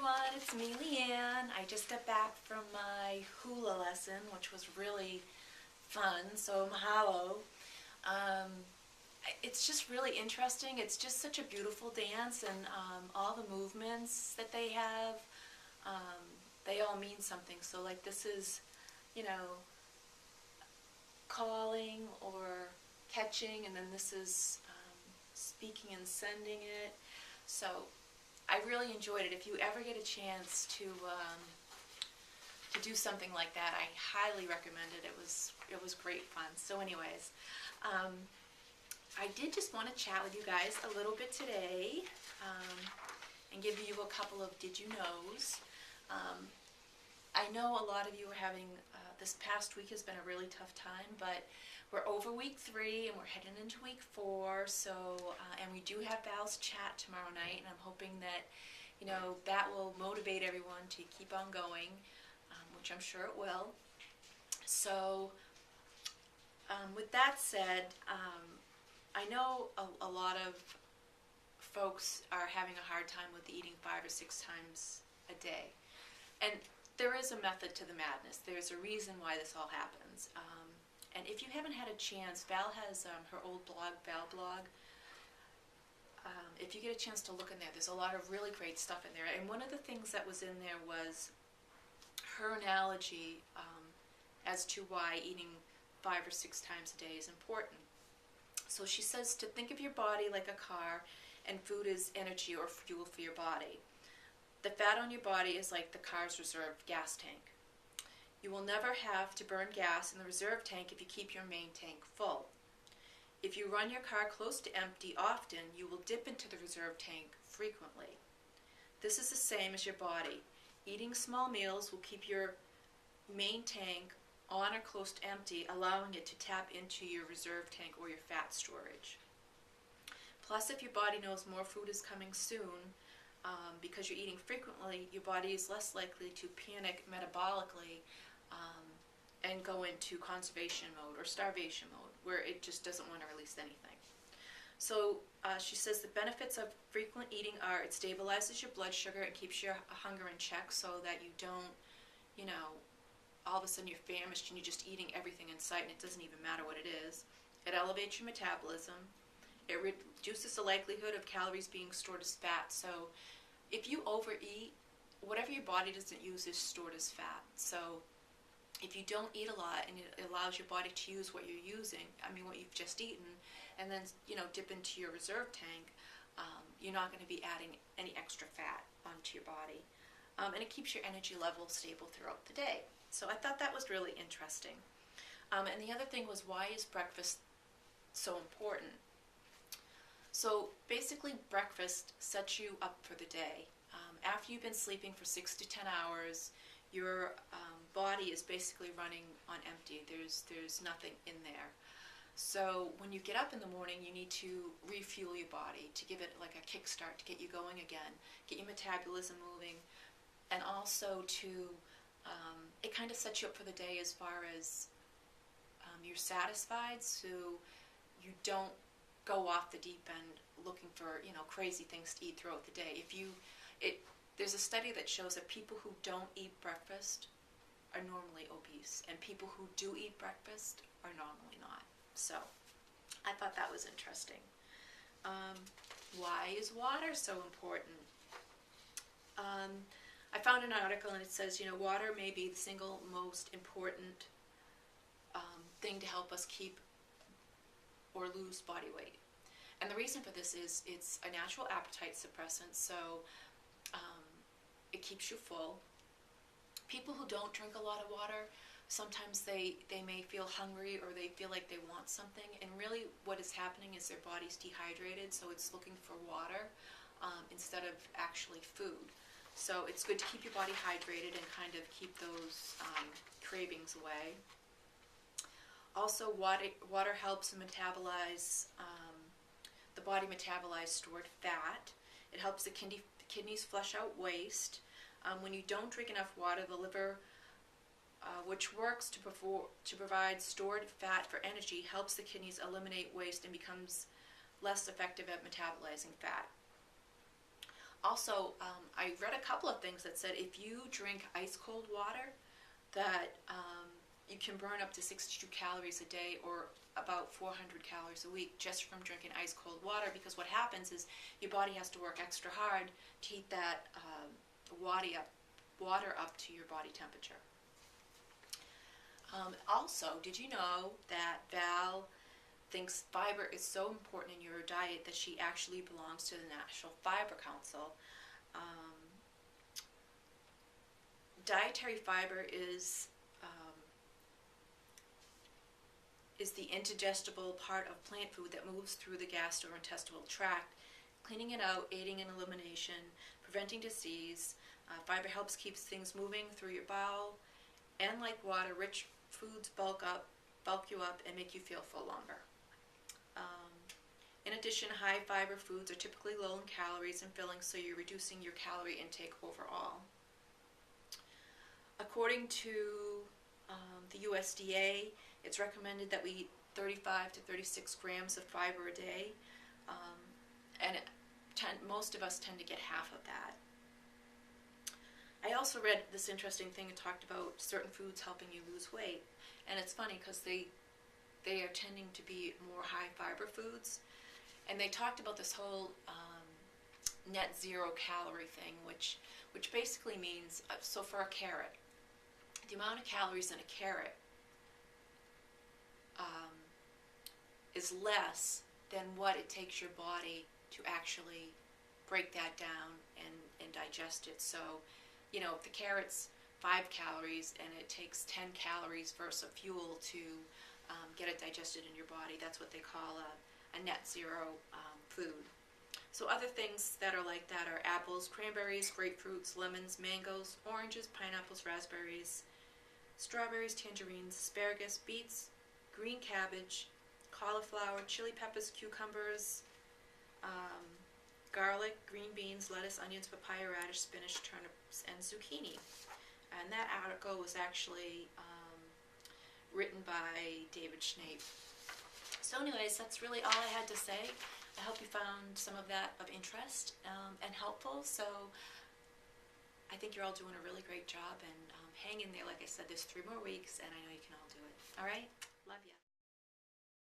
everyone, it's me, Leanne. I just got back from my hula lesson, which was really fun, so mahalo. Um, it's just really interesting. It's just such a beautiful dance, and all the movements that they have, um, they all mean something. So like this is, you know, calling or catching, and then this is speaking and sending it. So I really enjoyed it. If you ever get a chance to do something like that, I highly recommend it. It was great fun. So anyways, I did just want to chat with you guys a little bit today, and give you a couple of did you knows. I know a lot of you are having, this past week has been a really tough time, but we're over week 3 and we're heading into week 4, so, and we do have Val's chat tomorrow night, and I'm hoping that, you know, that will motivate everyone to keep on going, which I'm sure it will. So, with that said, I know a lot of folks are having a hard time with eating 5 or 6 times a day, and there is a method to the madness. There's a reason why this all happens. And if you haven't had a chance, Val has her old blog, Val blog. If you get a chance to look in there, there's a lot of really great stuff in there. And one of the things that was in there was her analogy as to why eating 5 or 6 times a day is important. So she says to think of your body like a car, and food is energy or fuel for your body. The fat on your body is like the car's reserve gas tank. You will never have to burn gas in the reserve tank if you keep your main tank full. If you run your car close to empty often, you will dip into the reserve tank frequently. This is the same as your body. Eating small meals will keep your main tank on or close to empty, allowing it to tap into your reserve tank or your fat storage. Plus, if your body knows more food is coming soon, because you're eating frequently, your body is less likely to panic metabolically and go into conservation mode or starvation mode, where it just doesn't want to release anything. So she says the benefits of frequent eating are it stabilizes your blood sugar and keeps your hunger in check, so that you don't, you know, all of a sudden you're famished and you're just eating everything in sight and it doesn't even matter what it is. It elevates your metabolism. It reduces the likelihood of calories being stored as fat. So if you overeat, whatever your body doesn't use is stored as fat. So if you don't eat a lot and it allows your body to use what you're using, I mean what you've just eaten, and then, you know, dip into your reserve tank, you're not going to be adding any extra fat onto your body. And it keeps your energy level stable throughout the day. So I thought that was really interesting. And the other thing was, why is breakfast so important? So basically, breakfast sets you up for the day. After you've been sleeping for 6 to 10 hours, your body is basically running on empty. There's nothing in there. So when you get up in the morning, you need to refuel your body, to give it like a kickstart, to get you going again, get your metabolism moving, and also to, it kind of sets you up for the day as far as you're satisfied, so you don't go off the deep end looking for, you know, crazy things to eat throughout the day. There's a study that shows that people who don't eat breakfast are normally obese, and people who do eat breakfast are normally not. So I thought that was interesting. Why is water so important? I found an article and it says, you know, water may be the single most important thing to help us keep or lose body weight. And the reason for this is it's a natural appetite suppressant, so it keeps you full. People who don't drink a lot of water, sometimes they may feel hungry or they feel like they want something, and really what is happening is their body's dehydrated, so it's looking for water instead of actually food. So it's good to keep your body hydrated and kind of keep those cravings away. Also, water helps metabolize, the body metabolize stored fat. It helps the kidneys flush out waste. When you don't drink enough water, the liver, which works to provide stored fat for energy, helps the kidneys eliminate waste and becomes less effective at metabolizing fat. Also, I read a couple of things that said if you drink ice cold water, that you can burn up to 62 calories a day, or about 400 calories a week, just from drinking ice cold water, because what happens is your body has to work extra hard to heat that water up to your body temperature. Also, did you know that Val thinks fiber is so important in your diet that she actually belongs to the National Fiber Council? Dietary fiber is the indigestible part of plant food that moves through the gastrointestinal tract, cleaning it out, aiding in elimination, preventing disease. Fiber helps keep things moving through your bowel, and like water, rich foods bulk you up and make you feel full longer. In addition, high fiber foods are typically low in calories and filling, so you're reducing your calorie intake overall. According to the USDA, it's recommended that we eat 35 to 36 grams of fiber a day, and most of us tend to get half of that. I also read this interesting thing and talked about certain foods helping you lose weight, and it's funny because they are tending to be more high fiber foods, and they talked about this whole net zero calorie thing, which basically means, so for a carrot, the amount of calories in a carrot is less than what it takes your body to actually break that down and digest it. So, you know, if the carrot's 5 calories and it takes 10 calories versus a fuel to get it digested in your body, that's what they call a net zero food. So other things that are like that are apples, cranberries, grapefruits, lemons, mangoes, oranges, pineapples, raspberries, strawberries, tangerines, asparagus, beets, green cabbage, cauliflower, chili peppers, cucumbers, garlic, green beans, lettuce, onions, papaya, radish, spinach, turnips, and zucchini. And that article was actually written by David Schnape. So anyways, that's really all I had to say. I hope you found some of that of interest and helpful. So I think you're all doing a really great job, and hang in there. Like I said, there's 3 more weeks, and I know you can all do it. All right? Love you.